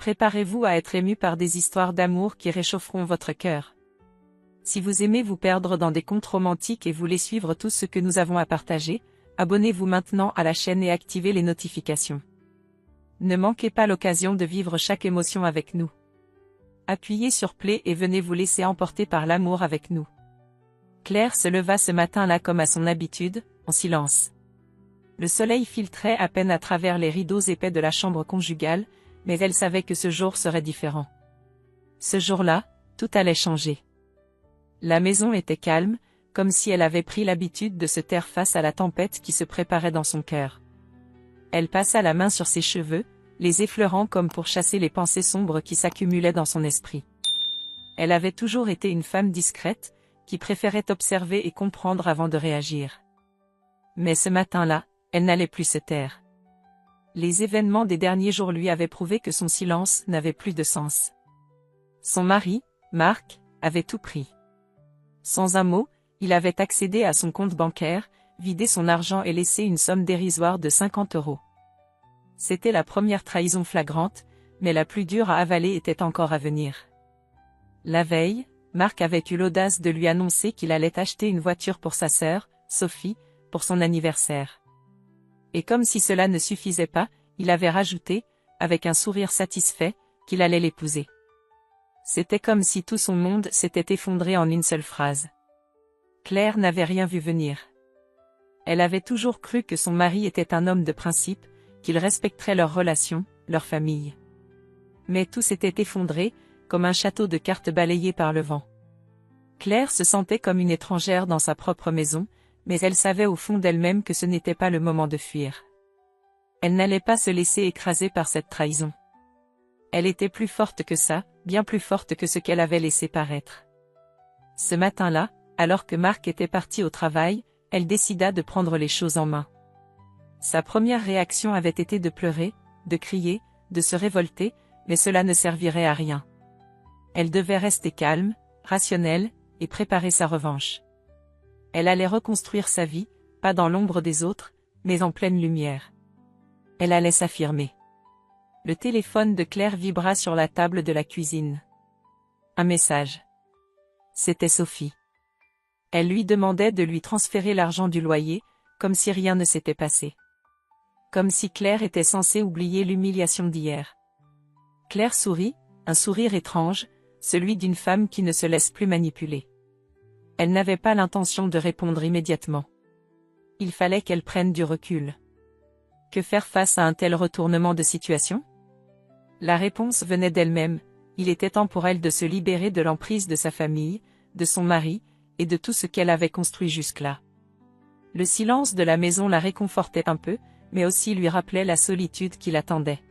Préparez-vous à être ému par des histoires d'amour qui réchaufferont votre cœur. Si vous aimez vous perdre dans des contes romantiques et voulez suivre tout ce que nous avons à partager, abonnez-vous maintenant à la chaîne et activez les notifications. Ne manquez pas l'occasion de vivre chaque émotion avec nous. Appuyez sur play et venez vous laisser emporter par l'amour avec nous. Claire se leva ce matin-là comme à son habitude, en silence. Le soleil filtrait à peine à travers les rideaux épais de la chambre conjugale, mais elle savait que ce jour serait différent. Ce jour-là, tout allait changer. La maison était calme, comme si elle avait pris l'habitude de se taire face à la tempête qui se préparait dans son cœur. Elle passa la main sur ses cheveux, les effleurant comme pour chasser les pensées sombres qui s'accumulaient dans son esprit. Elle avait toujours été une femme discrète, qui préférait observer et comprendre avant de réagir. Mais ce matin-là, elle n'allait plus se taire. Les événements des derniers jours lui avaient prouvé que son silence n'avait plus de sens. Son mari, Marc, avait tout pris. Sans un mot, il avait accédé à son compte bancaire, vidé son argent et laissé une somme dérisoire de 50 €. C'était la première trahison flagrante, mais la plus dure à avaler était encore à venir. La veille, Marc avait eu l'audace de lui annoncer qu'il allait acheter une voiture pour sa sœur, Sophie, pour son anniversaire. Et comme si cela ne suffisait pas, il avait rajouté, avec un sourire satisfait, qu'il allait l'épouser. C'était comme si tout son monde s'était effondré en une seule phrase. Claire n'avait rien vu venir. Elle avait toujours cru que son mari était un homme de principe, qu'il respecterait leur relation, leur famille. Mais tout s'était effondré, comme un château de cartes balayé par le vent. Claire se sentait comme une étrangère dans sa propre maison, mais elle savait au fond d'elle-même que ce n'était pas le moment de fuir. Elle n'allait pas se laisser écraser par cette trahison. Elle était plus forte que ça, bien plus forte que ce qu'elle avait laissé paraître. Ce matin-là, alors que Marc était parti au travail, elle décida de prendre les choses en main. Sa première réaction avait été de pleurer, de crier, de se révolter, mais cela ne servirait à rien. Elle devait rester calme, rationnelle, et préparer sa revanche. Elle allait reconstruire sa vie, pas dans l'ombre des autres, mais en pleine lumière. Elle allait s'affirmer. Le téléphone de Claire vibra sur la table de la cuisine. Un message. C'était Sophie. Elle lui demandait de lui transférer l'argent du loyer, comme si rien ne s'était passé. Comme si Claire était censée oublier l'humiliation d'hier. Claire sourit, un sourire étrange, celui d'une femme qui ne se laisse plus manipuler. Elle n'avait pas l'intention de répondre immédiatement. Il fallait qu'elle prenne du recul. Que faire face à un tel retournement de situation? La réponse venait d'elle-même, il était temps pour elle de se libérer de l'emprise de sa famille, de son mari, et de tout ce qu'elle avait construit jusque-là. Le silence de la maison la réconfortait un peu, mais aussi lui rappelait la solitude qui l'attendait.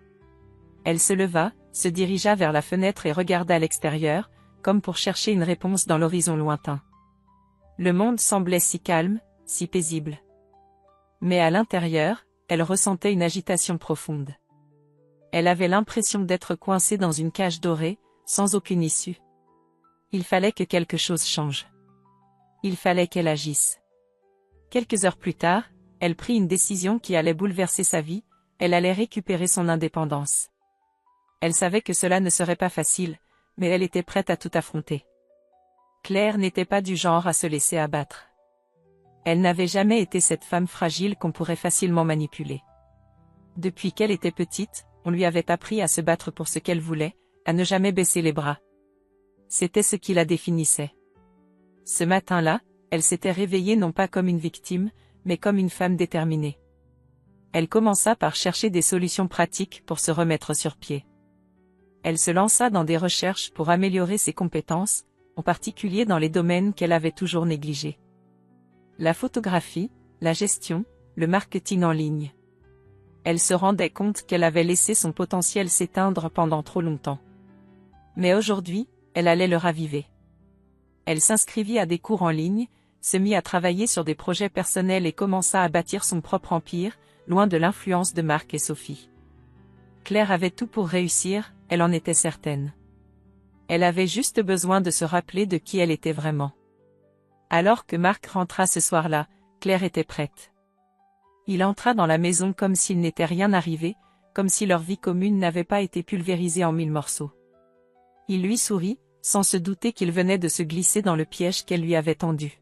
Elle se leva, se dirigea vers la fenêtre et regarda à l'extérieur, comme pour chercher une réponse dans l'horizon lointain. Le monde semblait si calme, si paisible. Mais à l'intérieur, elle ressentait une agitation profonde. Elle avait l'impression d'être coincée dans une cage dorée, sans aucune issue. Il fallait que quelque chose change. Il fallait qu'elle agisse. Quelques heures plus tard, elle prit une décision qui allait bouleverser sa vie, elle allait récupérer son indépendance. Elle savait que cela ne serait pas facile, mais elle était prête à tout affronter. Claire n'était pas du genre à se laisser abattre. Elle n'avait jamais été cette femme fragile qu'on pourrait facilement manipuler. Depuis qu'elle était petite, on lui avait appris à se battre pour ce qu'elle voulait, à ne jamais baisser les bras. C'était ce qui la définissait. Ce matin-là, elle s'était réveillée non pas comme une victime, mais comme une femme déterminée. Elle commença par chercher des solutions pratiques pour se remettre sur pied. Elle se lança dans des recherches pour améliorer ses compétences, en particulier dans les domaines qu'elle avait toujours négligés. La photographie, la gestion, le marketing en ligne. Elle se rendait compte qu'elle avait laissé son potentiel s'éteindre pendant trop longtemps. Mais aujourd'hui, elle allait le raviver. Elle s'inscrivit à des cours en ligne, se mit à travailler sur des projets personnels et commença à bâtir son propre empire, loin de l'influence de Marc et Sophie. Claire avait tout pour réussir, elle en était certaine. Elle avait juste besoin de se rappeler de qui elle était vraiment. Alors que Marc rentra ce soir-là, Claire était prête. Il entra dans la maison comme s'il n'était rien arrivé, comme si leur vie commune n'avait pas été pulvérisée en 1000 morceaux. Il lui sourit, sans se douter qu'il venait de se glisser dans le piège qu'elle lui avait tendu.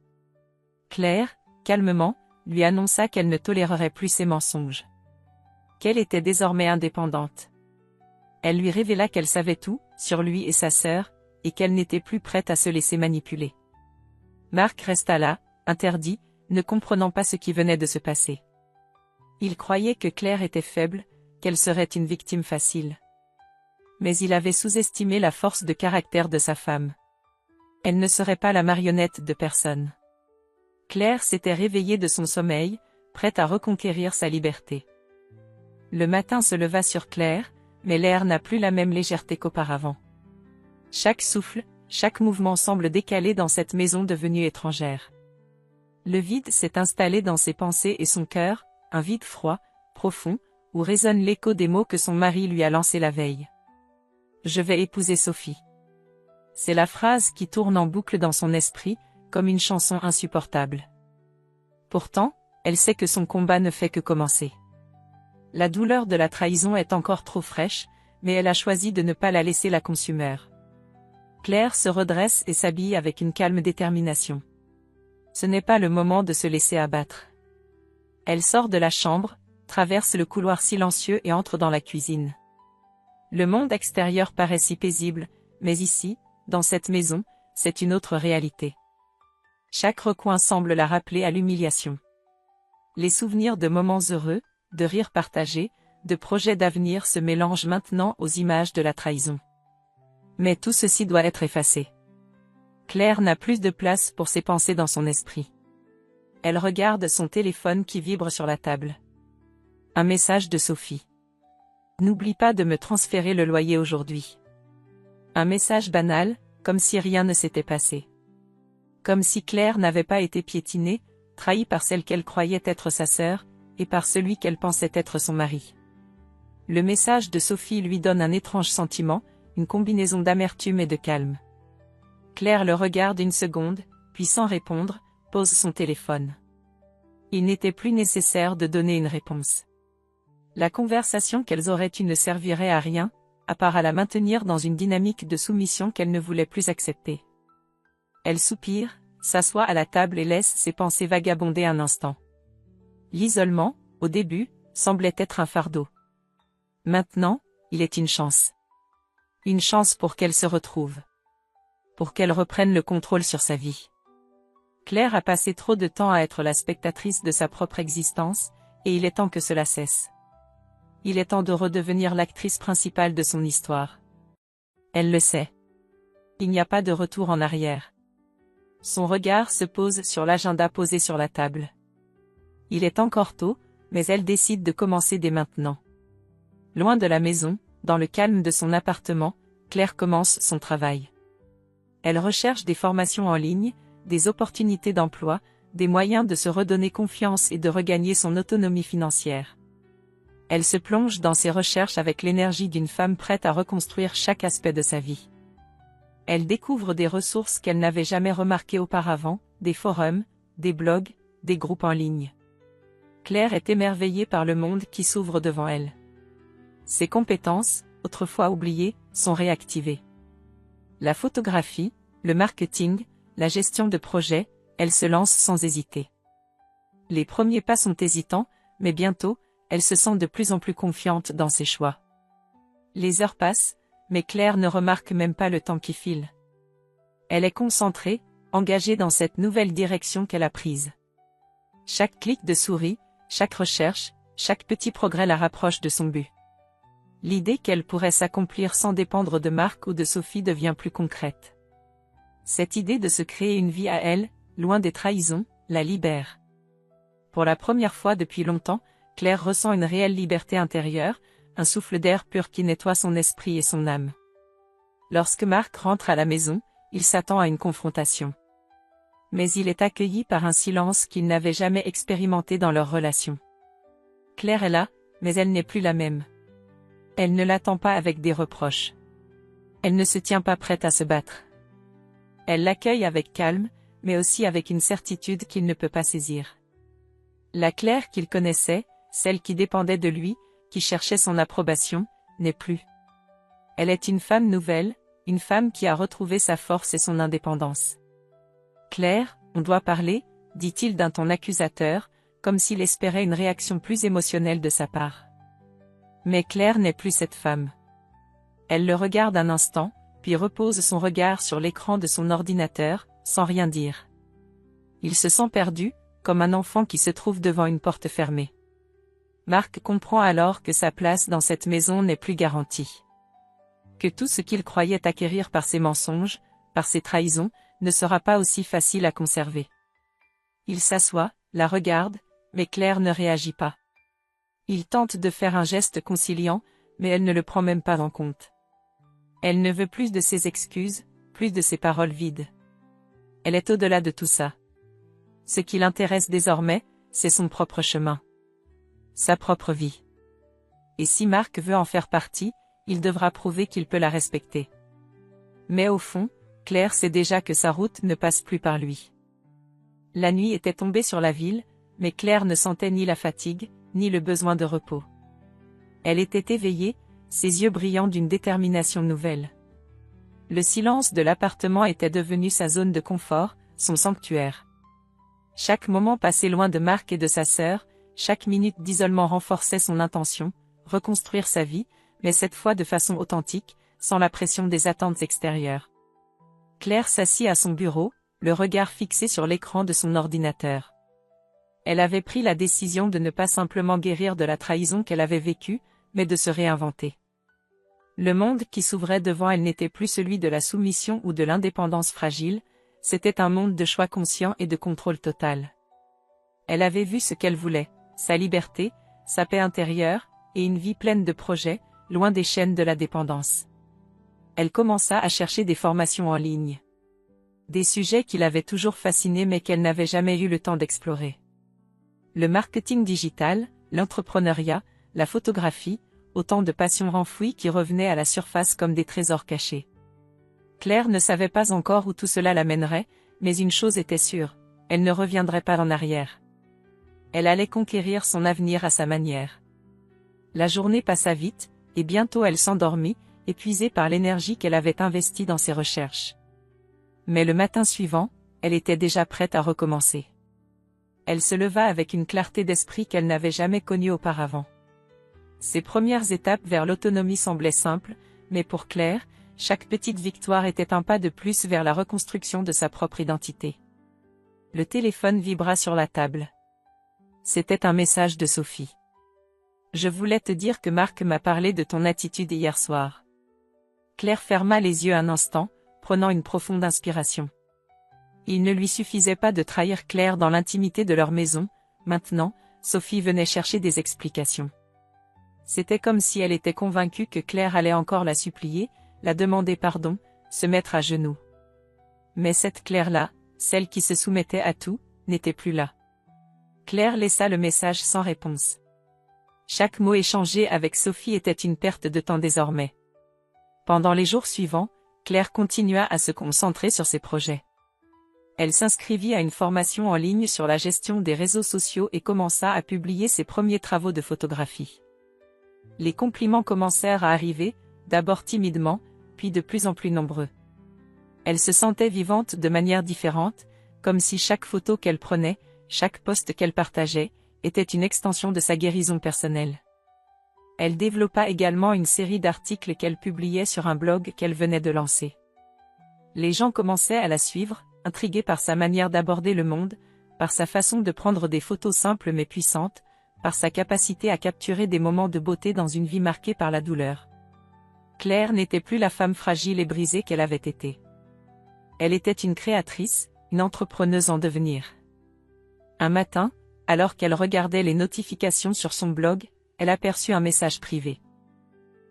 Claire, calmement, lui annonça qu'elle ne tolérerait plus ses mensonges. Qu'elle était désormais indépendante. Elle lui révéla qu'elle savait tout, sur lui et sa sœur, et qu'elle n'était plus prête à se laisser manipuler. Marc resta là, interdit, ne comprenant pas ce qui venait de se passer. Il croyait que Claire était faible, qu'elle serait une victime facile. Mais il avait sous-estimé la force de caractère de sa femme. Elle ne serait pas la marionnette de personne. Claire s'était réveillée de son sommeil, prête à reconquérir sa liberté. Le matin se leva sur Claire, mais l'air n'a plus la même légèreté qu'auparavant. Chaque souffle, chaque mouvement semble décalé dans cette maison devenue étrangère. Le vide s'est installé dans ses pensées et son cœur, un vide froid, profond, où résonne l'écho des mots que son mari lui a lancés la veille. « Je vais épouser Sophie ». C'est la phrase qui tourne en boucle dans son esprit, comme une chanson insupportable. Pourtant, elle sait que son combat ne fait que commencer. La douleur de la trahison est encore trop fraîche, mais elle a choisi de ne pas la laisser la consumer. Claire se redresse et s'habille avec une calme détermination. Ce n'est pas le moment de se laisser abattre. Elle sort de la chambre, traverse le couloir silencieux et entre dans la cuisine. Le monde extérieur paraît si paisible, mais ici, dans cette maison, c'est une autre réalité. Chaque recoin semble la rappeler à l'humiliation. Les souvenirs de moments heureux, de rires partagés, de projets d'avenir se mélangent maintenant aux images de la trahison. Mais tout ceci doit être effacé. Claire n'a plus de place pour ses pensées dans son esprit. Elle regarde son téléphone qui vibre sur la table. Un message de Sophie. « N'oublie pas de me transférer le loyer aujourd'hui. » Un message banal, comme si rien ne s'était passé. Comme si Claire n'avait pas été piétinée, trahie par celle qu'elle croyait être sa sœur, et par celui qu'elle pensait être son mari. Le message de Sophie lui donne un étrange sentiment, une combinaison d'amertume et de calme. Claire le regarde une seconde, puis sans répondre, pose son téléphone. Il n'était plus nécessaire de donner une réponse. La conversation qu'elles auraient eue ne servirait à rien, à part à la maintenir dans une dynamique de soumission qu'elle ne voulait plus accepter. Elle soupire, s'assoit à la table et laisse ses pensées vagabonder un instant. L'isolement, au début, semblait être un fardeau. Maintenant, il est une chance. Une chance pour qu'elle se retrouve. Pour qu'elle reprenne le contrôle sur sa vie. Claire a passé trop de temps à être la spectatrice de sa propre existence, et il est temps que cela cesse. Il est temps de redevenir l'actrice principale de son histoire. Elle le sait. Il n'y a pas de retour en arrière. Son regard se pose sur l'agenda posé sur la table. Il est encore tôt, mais elle décide de commencer dès maintenant. Loin de la maison, dans le calme de son appartement, Claire commence son travail. Elle recherche des formations en ligne, des opportunités d'emploi, des moyens de se redonner confiance et de regagner son autonomie financière. Elle se plonge dans ses recherches avec l'énergie d'une femme prête à reconstruire chaque aspect de sa vie. Elle découvre des ressources qu'elle n'avait jamais remarquées auparavant, des forums, des blogs, des groupes en ligne. Claire est émerveillée par le monde qui s'ouvre devant elle. Ses compétences, autrefois oubliées, sont réactivées. La photographie, le marketing, la gestion de projets, elle se lance sans hésiter. Les premiers pas sont hésitants, mais bientôt, elle se sent de plus en plus confiante dans ses choix. Les heures passent, mais Claire ne remarque même pas le temps qui file. Elle est concentrée, engagée dans cette nouvelle direction qu'elle a prise. Chaque clic de souris, chaque recherche, chaque petit progrès la rapproche de son but. L'idée qu'elle pourrait s'accomplir sans dépendre de Marc ou de Sophie devient plus concrète. Cette idée de se créer une vie à elle, loin des trahisons, la libère. Pour la première fois depuis longtemps, Claire ressent une réelle liberté intérieure, un souffle d'air pur qui nettoie son esprit et son âme. Lorsque Marc rentre à la maison, il s'attend à une confrontation. Mais il est accueilli par un silence qu'il n'avait jamais expérimenté dans leur relation. Claire est là, mais elle n'est plus la même. Elle ne l'attend pas avec des reproches. Elle ne se tient pas prête à se battre. Elle l'accueille avec calme, mais aussi avec une certitude qu'il ne peut pas saisir. La Claire qu'il connaissait, celle qui dépendait de lui, qui cherchait son approbation, n'est plus. Elle est une femme nouvelle, une femme qui a retrouvé sa force et son indépendance. Claire, on doit parler, dit-il d'un ton accusateur, comme s'il espérait une réaction plus émotionnelle de sa part. Mais Claire n'est plus cette femme. Elle le regarde un instant, puis repose son regard sur l'écran de son ordinateur, sans rien dire. Il se sent perdu, comme un enfant qui se trouve devant une porte fermée. Marc comprend alors que sa place dans cette maison n'est plus garantie. Que tout ce qu'il croyait acquérir par ses mensonges, par ses trahisons, ne sera pas aussi facile à conserver. Il s'assoit, la regarde, mais Claire ne réagit pas. Il tente de faire un geste conciliant, mais elle ne le prend même pas en compte. Elle ne veut plus de ses excuses, plus de ses paroles vides. Elle est au-delà de tout ça. Ce qui l'intéresse désormais, c'est son propre chemin. Sa propre vie. Et si Marc veut en faire partie, il devra prouver qu'il peut la respecter. Mais au fond, Claire sait déjà que sa route ne passe plus par lui. La nuit était tombée sur la ville, mais Claire ne sentait ni la fatigue, ni le besoin de repos. Elle était éveillée, ses yeux brillants d'une détermination nouvelle. Le silence de l'appartement était devenu sa zone de confort, son sanctuaire. Chaque moment passé loin de Marc et de sa sœur, chaque minute d'isolement renforçait son intention, reconstruire sa vie, mais cette fois de façon authentique, sans la pression des attentes extérieures. Claire s'assit à son bureau, le regard fixé sur l'écran de son ordinateur. Elle avait pris la décision de ne pas simplement guérir de la trahison qu'elle avait vécue, mais de se réinventer. Le monde qui s'ouvrait devant elle n'était plus celui de la soumission ou de l'indépendance fragile, c'était un monde de choix conscients et de contrôle total. Elle avait vu ce qu'elle voulait, sa liberté, sa paix intérieure, et une vie pleine de projets, loin des chaînes de la dépendance. Elle commença à chercher des formations en ligne. Des sujets qui l'avaient toujours fascinée mais qu'elle n'avait jamais eu le temps d'explorer. Le marketing digital, l'entrepreneuriat, la photographie, autant de passions enfouies qui revenaient à la surface comme des trésors cachés. Claire ne savait pas encore où tout cela l'amènerait, mais une chose était sûre, elle ne reviendrait pas en arrière. Elle allait conquérir son avenir à sa manière. La journée passa vite, et bientôt elle s'endormit, épuisée par l'énergie qu'elle avait investie dans ses recherches. Mais le matin suivant, elle était déjà prête à recommencer. Elle se leva avec une clarté d'esprit qu'elle n'avait jamais connue auparavant. Ses premières étapes vers l'autonomie semblaient simples, mais pour Claire, chaque petite victoire était un pas de plus vers la reconstruction de sa propre identité. Le téléphone vibra sur la table. C'était un message de Sophie. « Je voulais te dire que Marc m'a parlé de ton attitude hier soir. » Claire ferma les yeux un instant, prenant une profonde inspiration. Il ne lui suffisait pas de trahir Claire dans l'intimité de leur maison, maintenant, Sophie venait chercher des explications. C'était comme si elle était convaincue que Claire allait encore la supplier, la demander pardon, se mettre à genoux. Mais cette Claire-là, celle qui se soumettait à tout, n'était plus là. Claire laissa le message sans réponse. Chaque mot échangé avec Sophie était une perte de temps désormais. Pendant les jours suivants, Claire continua à se concentrer sur ses projets. Elle s'inscrivit à une formation en ligne sur la gestion des réseaux sociaux et commença à publier ses premiers travaux de photographie. Les compliments commencèrent à arriver, d'abord timidement, puis de plus en plus nombreux. Elle se sentait vivante de manière différente, comme si chaque photo qu'elle prenait, chaque post qu'elle partageait, était une extension de sa guérison personnelle. Elle développa également une série d'articles qu'elle publiait sur un blog qu'elle venait de lancer. Les gens commençaient à la suivre, intrigués par sa manière d'aborder le monde, par sa façon de prendre des photos simples mais puissantes, par sa capacité à capturer des moments de beauté dans une vie marquée par la douleur. Claire n'était plus la femme fragile et brisée qu'elle avait été. Elle était une créatrice, une entrepreneuse en devenir. Un matin, alors qu'elle regardait les notifications sur son blog, elle aperçut un message privé.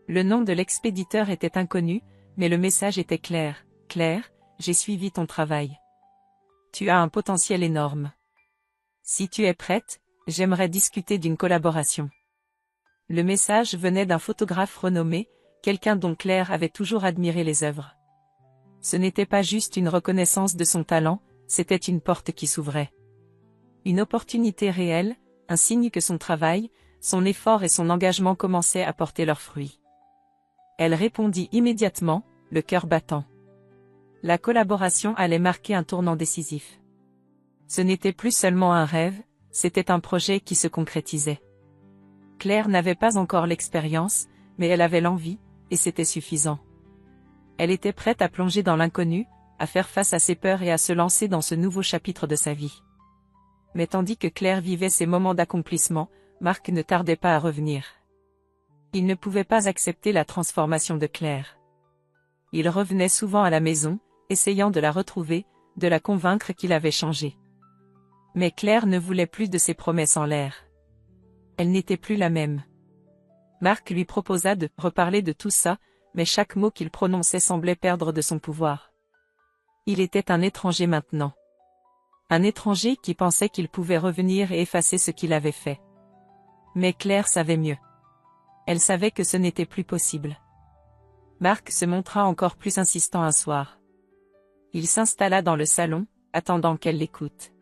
Le nom de l'expéditeur était inconnu, mais le message était clair. « Claire, j'ai suivi ton travail. Tu as un potentiel énorme. Si tu es prête, j'aimerais discuter d'une collaboration. » Le message venait d'un photographe renommé, quelqu'un dont Claire avait toujours admiré les œuvres. Ce n'était pas juste une reconnaissance de son talent, c'était une porte qui s'ouvrait. Une opportunité réelle, un signe que son travail, Son effort et son engagement commençaient à porter leurs fruits. Elle répondit immédiatement, le cœur battant. La collaboration allait marquer un tournant décisif. Ce n'était plus seulement un rêve, c'était un projet qui se concrétisait. Claire n'avait pas encore l'expérience, mais elle avait l'envie, et c'était suffisant. Elle était prête à plonger dans l'inconnu, à faire face à ses peurs et à se lancer dans ce nouveau chapitre de sa vie. Mais tandis que Claire vivait ces moments d'accomplissement, Marc ne tardait pas à revenir. Il ne pouvait pas accepter la transformation de Claire. Il revenait souvent à la maison, essayant de la retrouver, de la convaincre qu'il avait changé. Mais Claire ne voulait plus de ses promesses en l'air. Elle n'était plus la même. Marc lui proposa de reparler de tout ça, mais chaque mot qu'il prononçait semblait perdre de son pouvoir. Il était un étranger maintenant. Un étranger qui pensait qu'il pouvait revenir et effacer ce qu'il avait fait. Mais Claire savait mieux. Elle savait que ce n'était plus possible. Marc se montra encore plus insistant un soir. Il s'installa dans le salon, attendant qu'elle l'écoute.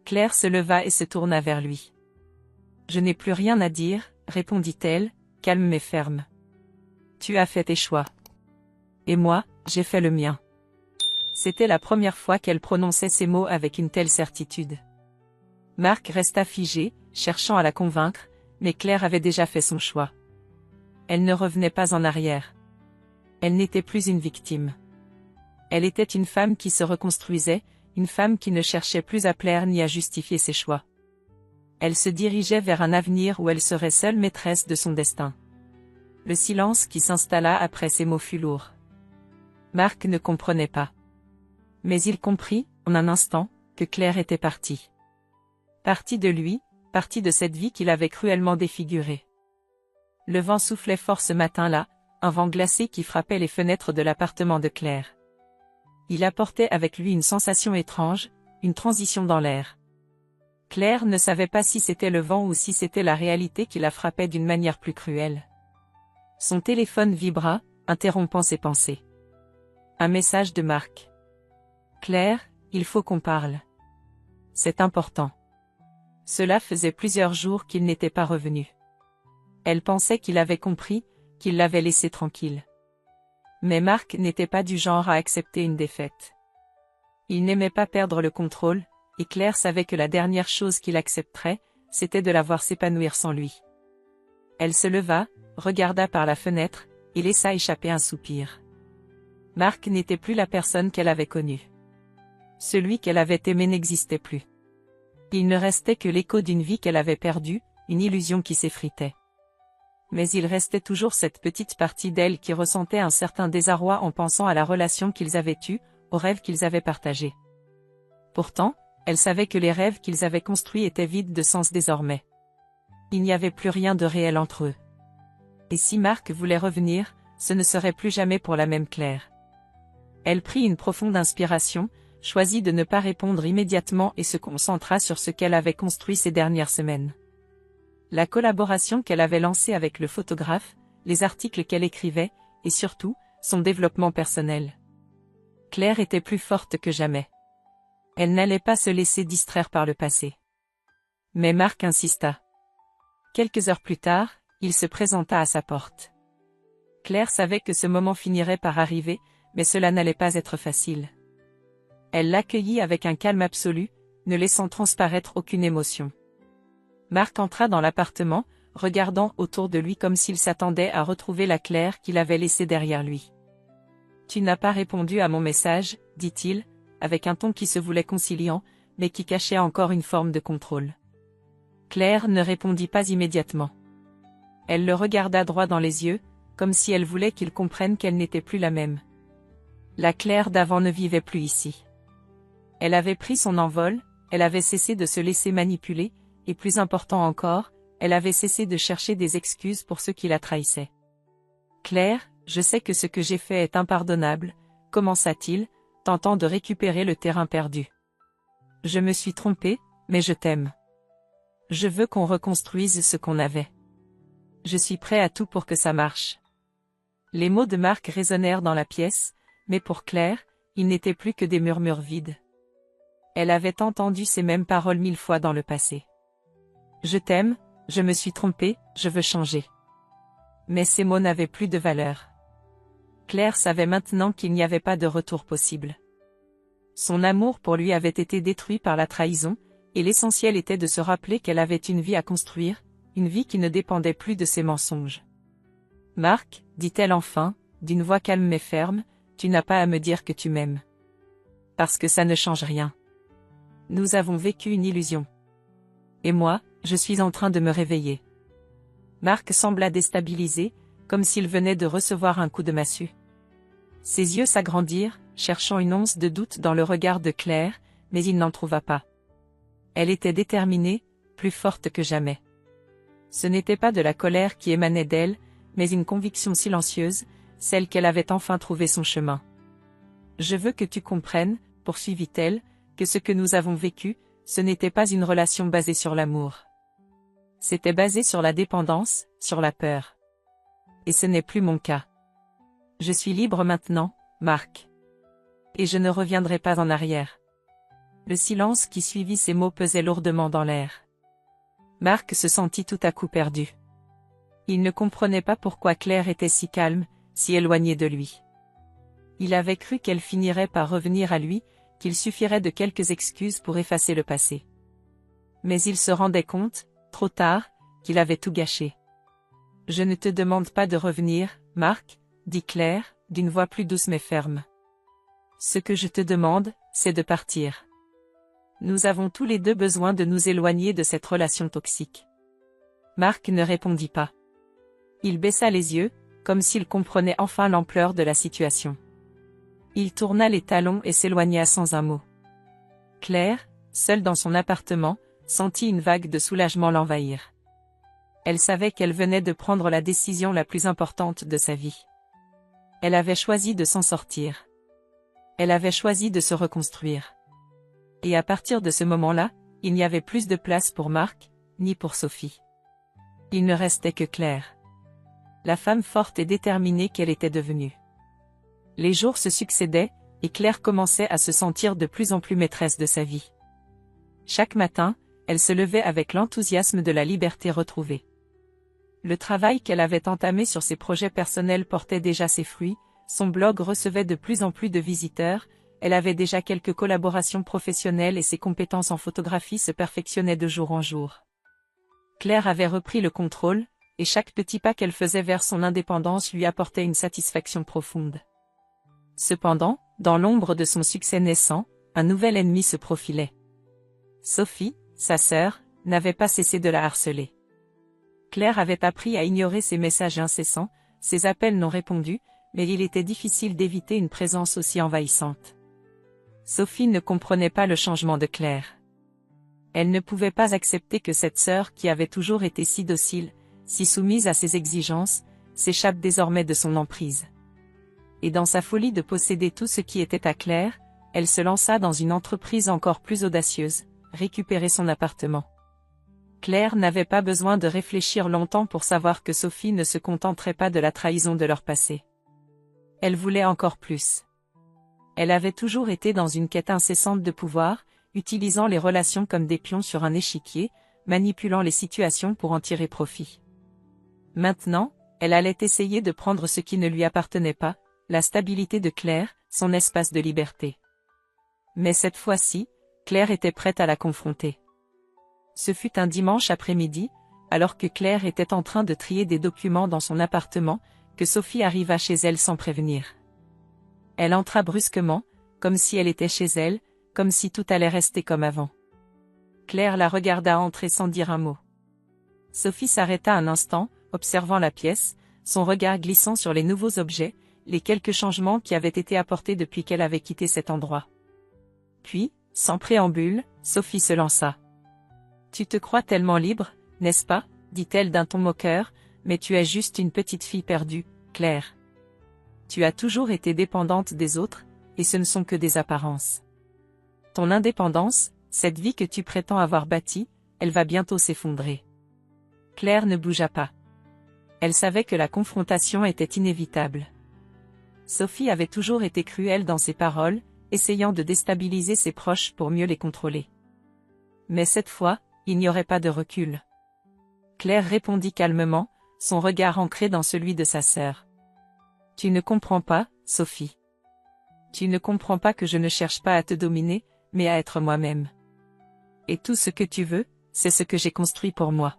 Claire se leva et se tourna vers lui. « Je n'ai plus rien à dire, » répondit-elle, calme mais ferme. « Tu as fait tes choix. Et moi, j'ai fait le mien. » C'était la première fois qu'elle prononçait ces mots avec une telle certitude. Marc resta figé, cherchant à la convaincre, mais Claire avait déjà fait son choix. Elle ne revenait pas en arrière. Elle n'était plus une victime. Elle était une femme qui se reconstruisait, une femme qui ne cherchait plus à plaire ni à justifier ses choix. Elle se dirigeait vers un avenir où elle serait seule maîtresse de son destin. Le silence qui s'installa après ces mots fut lourd. Marc ne comprenait pas. Mais il comprit, en un instant, que Claire était partie. Partie de lui, partie de cette vie qu'il avait cruellement défigurée. Le vent soufflait fort ce matin-là, un vent glacé qui frappait les fenêtres de l'appartement de Claire. Il apportait avec lui une sensation étrange, une transition dans l'air. Claire ne savait pas si c'était le vent ou si c'était la réalité qui la frappait d'une manière plus cruelle. Son téléphone vibra, interrompant ses pensées. Un message de Marc. « Claire, il faut qu'on parle. C'est important. » Cela faisait plusieurs jours qu'il n'était pas revenu. Elle pensait qu'il avait compris, qu'il l'avait laissé tranquille. Mais Marc n'était pas du genre à accepter une défaite. Il n'aimait pas perdre le contrôle, et Claire savait que la dernière chose qu'il accepterait, c'était de la voir s'épanouir sans lui. Elle se leva, regarda par la fenêtre, et laissa échapper un soupir. Marc n'était plus la personne qu'elle avait connue. Celui qu'elle avait aimé n'existait plus. Il ne restait que l'écho d'une vie qu'elle avait perdue, une illusion qui s'effritait. Mais il restait toujours cette petite partie d'elle qui ressentait un certain désarroi en pensant à la relation qu'ils avaient eue, aux rêves qu'ils avaient partagés. Pourtant, elle savait que les rêves qu'ils avaient construits étaient vides de sens désormais. Il n'y avait plus rien de réel entre eux. Et si Marc voulait revenir, ce ne serait plus jamais pour la même Claire. Elle prit une profonde inspiration, choisit de ne pas répondre immédiatement et se concentra sur ce qu'elle avait construit ces dernières semaines. La collaboration qu'elle avait lancée avec le photographe, les articles qu'elle écrivait, et surtout, son développement personnel. Claire était plus forte que jamais. Elle n'allait pas se laisser distraire par le passé. Mais Marc insista. Quelques heures plus tard, il se présenta à sa porte. Claire savait que ce moment finirait par arriver, mais cela n'allait pas être facile. Elle l'accueillit avec un calme absolu, ne laissant transparaître aucune émotion. Marc entra dans l'appartement, regardant autour de lui comme s'il s'attendait à retrouver la Claire qu'il avait laissée derrière lui. « Tu n'as pas répondu à mon message, » dit-il, avec un ton qui se voulait conciliant, mais qui cachait encore une forme de contrôle. Claire ne répondit pas immédiatement. Elle le regarda droit dans les yeux, comme si elle voulait qu'il comprenne qu'elle n'était plus la même. La Claire d'avant ne vivait plus ici. Elle avait pris son envol, elle avait cessé de se laisser manipuler, et plus important encore, elle avait cessé de chercher des excuses pour ceux qui la trahissaient. « Claire, je sais que ce que j'ai fait est impardonnable, » commença-t-il, tentant de récupérer le terrain perdu. « Je me suis trompé, mais je t'aime. Je veux qu'on reconstruise ce qu'on avait. Je suis prêt à tout pour que ça marche. » Les mots de Marc résonnèrent dans la pièce, mais pour Claire, ils n'étaient plus que des murmures vides. Elle avait entendu ces mêmes paroles 1000 fois dans le passé. « Je t'aime, Je me suis trompée, je veux changer. Mais ces mots n'avaient plus de valeur. Claire savait maintenant qu'il n'y avait pas de retour possible. Son amour pour lui avait été détruit par la trahison, et l'essentiel était de se rappeler qu'elle avait une vie à construire, une vie qui ne dépendait plus de ses mensonges. « Marc, dit-elle enfin, d'une voix calme mais ferme, tu n'as pas à me dire que tu m'aimes. Parce que ça ne change rien. Nous avons vécu une illusion. Et moi, je suis en train de me réveiller. » Marc sembla déstabilisé, comme s'il venait de recevoir un coup de massue. Ses yeux s'agrandirent, cherchant une once de doute dans le regard de Claire, mais il n'en trouva pas. Elle était déterminée, plus forte que jamais. Ce n'était pas de la colère qui émanait d'elle, mais une conviction silencieuse, celle qu'elle avait enfin trouvé son chemin. « Je veux que tu comprennes, poursuivit-elle, que ce que nous avons vécu, ce n'était pas une relation basée sur l'amour. C'était basé sur la dépendance, sur la peur. Et ce n'est plus mon cas. Je suis libre maintenant, Marc. Et je ne reviendrai pas en arrière. » Le silence qui suivit ces mots pesait lourdement dans l'air. Marc se sentit tout à coup perdu. Il ne comprenait pas pourquoi Claire était si calme, si éloignée de lui. Il avait cru qu'elle finirait par revenir à lui, qu'il suffirait de quelques excuses pour effacer le passé. Mais il se rendait compte, trop tard, qu'il avait tout gâché. « Je ne te demande pas de revenir, Marc, » dit Claire, d'une voix plus douce mais ferme. « Ce que je te demande, c'est de partir. Nous avons tous les deux besoin de nous éloigner de cette relation toxique. » Marc ne répondit pas. Il baissa les yeux, comme s'il comprenait enfin l'ampleur de la situation. Il tourna les talons et s'éloigna sans un mot. Claire, seule dans son appartement, sentit une vague de soulagement l'envahir. Elle savait qu'elle venait de prendre la décision la plus importante de sa vie. Elle avait choisi de s'en sortir. Elle avait choisi de se reconstruire. Et à partir de ce moment-là, il n'y avait plus de place pour Marc, ni pour Sophie. Il ne restait que Claire. La femme forte et déterminée qu'elle était devenue. Les jours se succédaient, et Claire commençait à se sentir de plus en plus maîtresse de sa vie. Chaque matin, elle se levait avec l'enthousiasme de la liberté retrouvée. Le travail qu'elle avait entamé sur ses projets personnels portait déjà ses fruits, son blog recevait de plus en plus de visiteurs, elle avait déjà quelques collaborations professionnelles et ses compétences en photographie se perfectionnaient de jour en jour. Claire avait repris le contrôle, et chaque petit pas qu'elle faisait vers son indépendance lui apportait une satisfaction profonde. Cependant, dans l'ombre de son succès naissant, un nouvel ennemi se profilait. Sophie, sa sœur, n'avait pas cessé de la harceler. Claire avait appris à ignorer ses messages incessants, ses appels non répondus, mais il était difficile d'éviter une présence aussi envahissante. Sophie ne comprenait pas le changement de Claire. Elle ne pouvait pas accepter que cette sœur qui avait toujours été si docile, si soumise à ses exigences, s'échappe désormais de son emprise. Et dans sa folie de posséder tout ce qui était à Claire, elle se lança dans une entreprise encore plus audacieuse, récupérer son appartement. Claire n'avait pas besoin de réfléchir longtemps pour savoir que Sophie ne se contenterait pas de la trahison de leur passé. Elle voulait encore plus. Elle avait toujours été dans une quête incessante de pouvoir, utilisant les relations comme des pions sur un échiquier, manipulant les situations pour en tirer profit. Maintenant, elle allait essayer de prendre ce qui ne lui appartenait pas, la stabilité de Claire, son espace de liberté. Mais cette fois-ci, Claire était prête à la confronter. Ce fut un dimanche après-midi, alors que Claire était en train de trier des documents dans son appartement, que Sophie arriva chez elle sans prévenir. Elle entra brusquement, comme si elle était chez elle, comme si tout allait rester comme avant. Claire la regarda entrer sans dire un mot. Sophie s'arrêta un instant, observant la pièce, son regard glissant sur les nouveaux objets, les quelques changements qui avaient été apportés depuis qu'elle avait quitté cet endroit. Puis, sans préambule, Sophie se lança. « Tu te crois tellement libre, n'est-ce pas ?» dit-elle d'un ton moqueur, « mais tu es juste une petite fille perdue, Claire. Tu as toujours été dépendante des autres, et ce ne sont que des apparences. Ton indépendance, cette vie que tu prétends avoir bâtie, elle va bientôt s'effondrer. » Claire ne bougea pas. Elle savait que la confrontation était inévitable. Sophie avait toujours été cruelle dans ses paroles, essayant de déstabiliser ses proches pour mieux les contrôler. Mais cette fois, il n'y aurait pas de recul. Claire répondit calmement, son regard ancré dans celui de sa sœur. Tu ne comprends pas, Sophie. Tu ne comprends pas que je ne cherche pas à te dominer, mais à être moi-même. Et tout ce que tu veux, c'est ce que j'ai construit pour moi.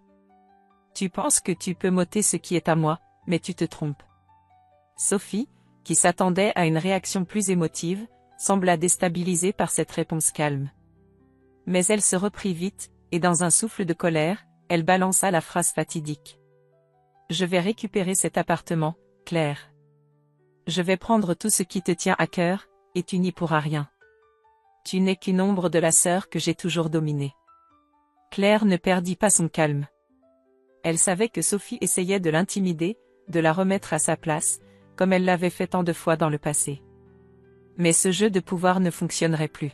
Tu penses que tu peux m'ôter ce qui est à moi, mais tu te trompes. Sophie, qui s'attendait à une réaction plus émotive, sembla déstabilisée par cette réponse calme. Mais elle se reprit vite, et dans un souffle de colère, elle balança la phrase fatidique. Je vais récupérer cet appartement, Claire. Je vais prendre tout ce qui te tient à cœur, et tu n'y pourras rien. Tu n'es qu'une ombre de la sœur que j'ai toujours dominée. Claire ne perdit pas son calme. Elle savait que Sophie essayait de l'intimider, de la remettre à sa place, comme elle l'avait fait tant de fois dans le passé. Mais ce jeu de pouvoir ne fonctionnerait plus.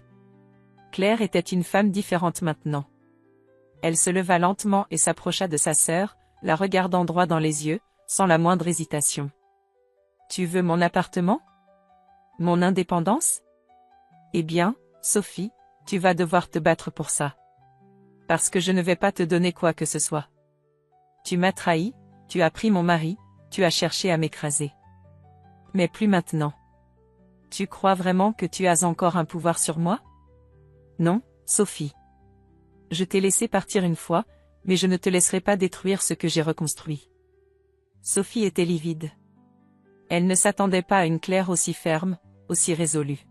Claire était une femme différente maintenant. Elle se leva lentement et s'approcha de sa sœur, la regardant droit dans les yeux, sans la moindre hésitation. Tu veux mon appartement? Mon indépendance? Eh bien, Sophie, tu vas devoir te battre pour ça. Parce que je ne vais pas te donner quoi que ce soit. Tu m'as trahi, tu as pris mon mari, tu as cherché à m'écraser. Mais plus maintenant. Tu crois vraiment que tu as encore un pouvoir sur moi? Non, Sophie. Je t'ai laissé partir une fois, mais je ne te laisserai pas détruire ce que j'ai reconstruit. Sophie était livide. Elle ne s'attendait pas à une Claire aussi ferme, aussi résolue.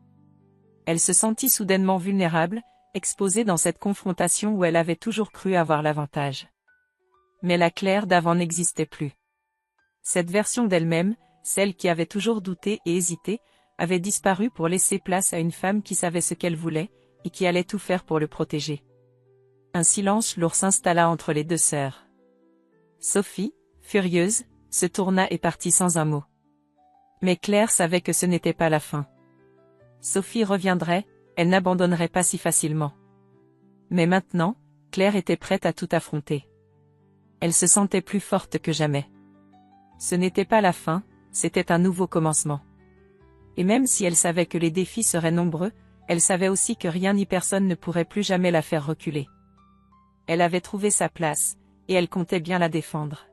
Elle se sentit soudainement vulnérable, exposée dans cette confrontation où elle avait toujours cru avoir l'avantage. Mais la Claire d'avant n'existait plus. Cette version d'elle-même, celle qui avait toujours douté et hésité, avait disparu pour laisser place à une femme qui savait ce qu'elle voulait, et qui allait tout faire pour le protéger. Un silence lourd s'installa entre les deux sœurs. Sophie, furieuse, se tourna et partit sans un mot. Mais Claire savait que ce n'était pas la fin. Sophie reviendrait, elle n'abandonnerait pas si facilement. Mais maintenant, Claire était prête à tout affronter. Elle se sentait plus forte que jamais. Ce n'était pas la fin, c'était un nouveau commencement. Et même si elle savait que les défis seraient nombreux, elle savait aussi que rien ni personne ne pourrait plus jamais la faire reculer. Elle avait trouvé sa place, et elle comptait bien la défendre.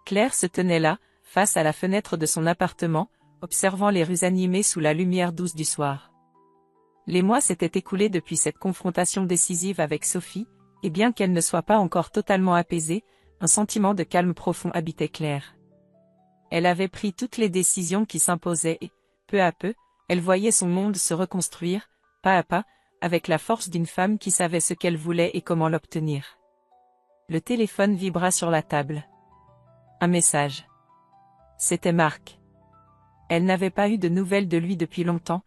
Claire se tenait là, face à la fenêtre de son appartement, observant les rues animées sous la lumière douce du soir. Les mois s'étaient écoulés depuis cette confrontation décisive avec Sophie, et bien qu'elle ne soit pas encore totalement apaisée, un sentiment de calme profond habitait Claire. Elle avait pris toutes les décisions qui s'imposaient et, peu à peu, elle voyait son monde se reconstruire, pas à pas, avec la force d'une femme qui savait ce qu'elle voulait et comment l'obtenir. Le téléphone vibra sur la table. Un message. C'était Marc. Elle n'avait pas eu de nouvelles de lui depuis longtemps.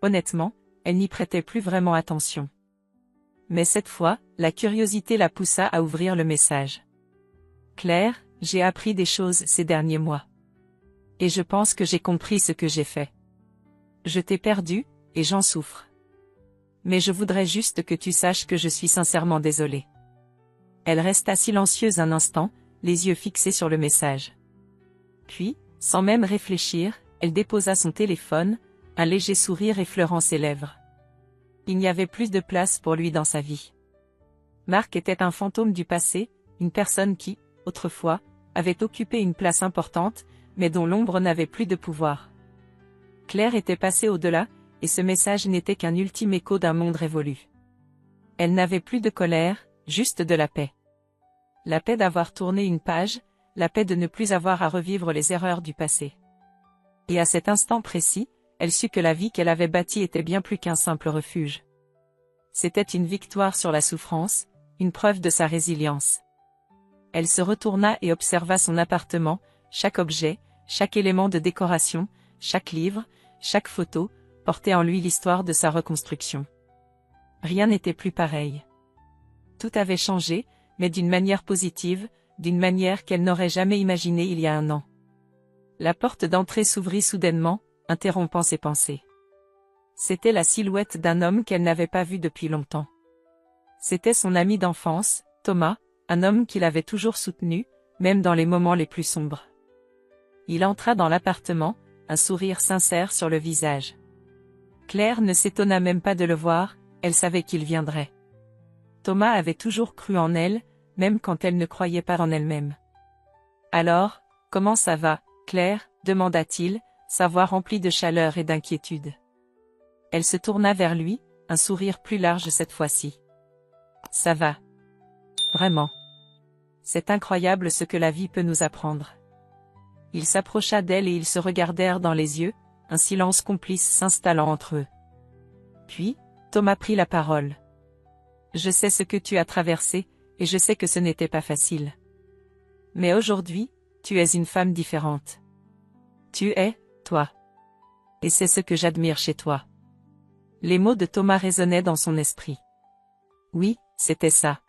Honnêtement, elle n'y prêtait plus vraiment attention. Mais cette fois, la curiosité la poussa à ouvrir le message. Claire, j'ai appris des choses ces derniers mois. Et je pense que j'ai compris ce que j'ai fait. Je t'ai perdu, et j'en souffre. Mais je voudrais juste que tu saches que je suis sincèrement désolée. Elle resta silencieuse un instant, les yeux fixés sur le message. Puis, sans même réfléchir, elle déposa son téléphone, un léger sourire effleurant ses lèvres. Il n'y avait plus de place pour lui dans sa vie. Marc était un fantôme du passé, une personne qui, autrefois, avait occupé une place importante, mais dont l'ombre n'avait plus de pouvoir. Claire était passée au-delà, et ce message n'était qu'un ultime écho d'un monde révolu. Elle n'avait plus de colère, juste de la paix. La paix d'avoir tourné une page, la paix de ne plus avoir à revivre les erreurs du passé. Et à cet instant précis, elle sut que la vie qu'elle avait bâtie était bien plus qu'un simple refuge. C'était une victoire sur la souffrance, une preuve de sa résilience. Elle se retourna et observa son appartement, chaque objet, chaque élément de décoration, chaque livre, chaque photo, portait en lui l'histoire de sa reconstruction. Rien n'était plus pareil. Tout avait changé, mais d'une manière positive, d'une manière qu'elle n'aurait jamais imaginée il y a un an. La porte d'entrée s'ouvrit soudainement, interrompant ses pensées. C'était la silhouette d'un homme qu'elle n'avait pas vu depuis longtemps. C'était son ami d'enfance, Thomas, un homme qui l'avait toujours soutenu, même dans les moments les plus sombres. Il entra dans l'appartement, un sourire sincère sur le visage. Claire ne s'étonna même pas de le voir, elle savait qu'il viendrait. Thomas avait toujours cru en elle, même quand elle ne croyait pas en elle-même. « Alors, comment ça va, Claire ?» demanda-t-il, sa voix remplie de chaleur et d'inquiétude. Elle se tourna vers lui, un sourire plus large cette fois-ci. « Ça va. Vraiment. C'est incroyable ce que la vie peut nous apprendre. » Il s'approcha d'elle et ils se regardèrent dans les yeux, un silence complice s'installant entre eux. Puis, Thomas prit la parole. « Je sais ce que tu as traversé, et je sais que ce n'était pas facile. Mais aujourd'hui, tu es une femme différente. Tu es, toi. Et c'est ce que j'admire chez toi. » Les mots de Thomas résonnaient dans son esprit. Oui, c'était ça.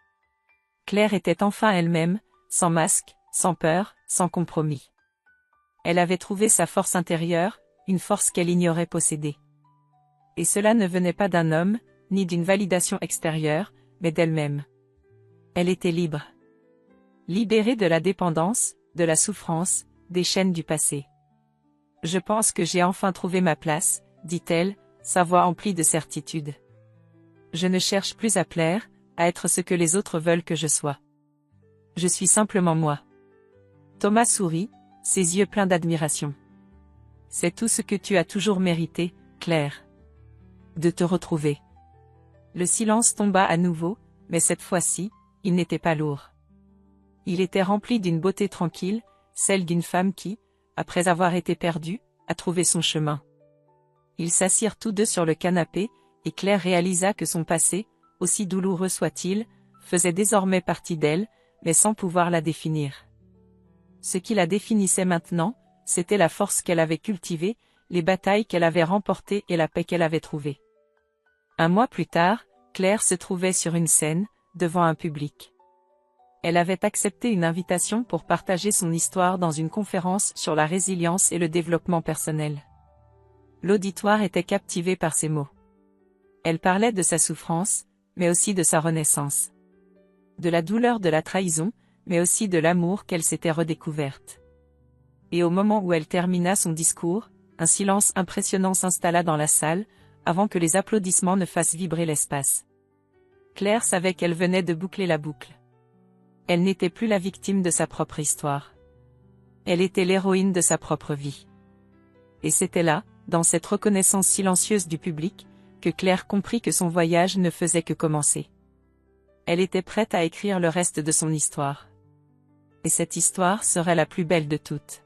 Claire était enfin elle-même, sans masque, sans peur, sans compromis. Elle avait trouvé sa force intérieure, une force qu'elle ignorait posséder. Et cela ne venait pas d'un homme, ni d'une validation extérieure, mais d'elle-même. Elle était libre. Libérée de la dépendance, de la souffrance, des chaînes du passé. « Je pense que j'ai enfin trouvé ma place, » dit-elle, sa voix emplie de certitude. « Je ne cherche plus à plaire, à être ce que les autres veulent que je sois. Je suis simplement moi. » Thomas sourit, ses yeux pleins d'admiration. « C'est tout ce que tu as toujours mérité, Claire. De te retrouver. » Le silence tomba à nouveau, mais cette fois-ci, il n'était pas lourd. Il était rempli d'une beauté tranquille, celle d'une femme qui, après avoir été perdue, a trouvé son chemin. Ils s'assirent tous deux sur le canapé, et Claire réalisa que son passé, aussi douloureux soit-il, faisait désormais partie d'elle, mais sans pouvoir la définir. Ce qui la définissait maintenant, c'était la force qu'elle avait cultivée, les batailles qu'elle avait remportées et la paix qu'elle avait trouvée. Un mois plus tard, Claire se trouvait sur une scène, devant un public. Elle avait accepté une invitation pour partager son histoire dans une conférence sur la résilience et le développement personnel. L'auditoire était captivé par ses mots. Elle parlait de sa souffrance, mais aussi de sa renaissance. De la douleur de la trahison, mais aussi de l'amour qu'elle s'était redécouverte. Et au moment où elle termina son discours, un silence impressionnant s'installa dans la salle, avant que les applaudissements ne fassent vibrer l'espace. Claire savait qu'elle venait de boucler la boucle. Elle n'était plus la victime de sa propre histoire. Elle était l'héroïne de sa propre vie. Et c'était là, dans cette reconnaissance silencieuse du public, que Claire comprit que son voyage ne faisait que commencer. Elle était prête à écrire le reste de son histoire. Et cette histoire serait la plus belle de toutes.